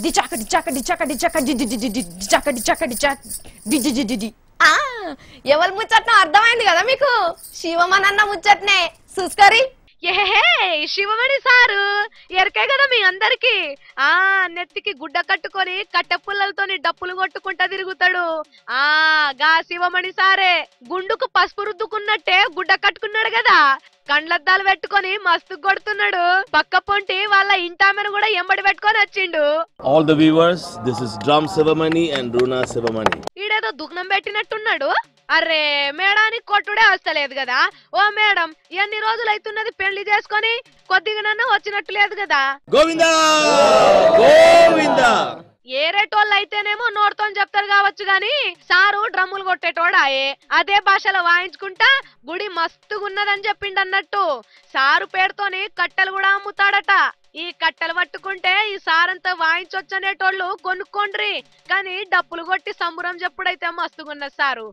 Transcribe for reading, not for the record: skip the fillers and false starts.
డిచాక డిచాక డిచాక డిచాక డిచాక డిచాక డిచాక D ఎవరి ముచ్చట్నో అర్థమైంది కదా మీకు? శివమనన్న ముచ్చట్నే చూస్కరి. ఏహే శివమణి సారు ఎరకే కదా మీ అందరికి. నెత్తికి గుడ్డ కట్టుకొని కట్టె పుల్లలతోని డప్పులు కొట్టుకుంటా తిరుగుతాడు. గా శివమణి సారే గుండుకు పసుపు రుద్దుకున్నట్టే గుడ్డ కట్టుకున్నాడు కదా, కండ్లద్దాలు పెట్టుకొని మస్తు కొడుతున్నాడు. పక్క పొంటి వాళ్ళ ఇంటామెను కూడా ఎంబడి పెట్టుకొని వచ్చిండు. All the viewers, this is Drum Sivamani and Runa Sivamani. ఈడేదో దుగ్నం పెట్టినట్టున్నాడు. అరే మేడానికి కొట్టుడే వస్తలేదు కదా. ఓ మేడం, ఎన్ని రోజులు అవుతున్నది పెళ్లి చేసుకొని? కొద్దిగానన్నా వచ్చినట్టు లేదు కదా. గోవిందా గోవిందా. ఏరేటోళ్ళు అయితేనేమో నోటితో చెప్తారు కావచ్చు గాని సారు డ్రమ్ములు కొట్టేటోడాయే. అదే భాషలో వాయించుకుంటా గుడి మస్తుగున్నదని చెప్పిండన్నట్టు. సారు పేరుతోని కట్టెలు కూడా అమ్ముతాడట. ఈ కట్టెలు పట్టుకుంటే ఈ సారంతా వాయించొచ్చనేటోళ్ళు కొనుక్కోండ్రి, కానీ డప్పులు కొట్టి సంబురం చెప్పుడైతే మస్తుగున్నది సారు.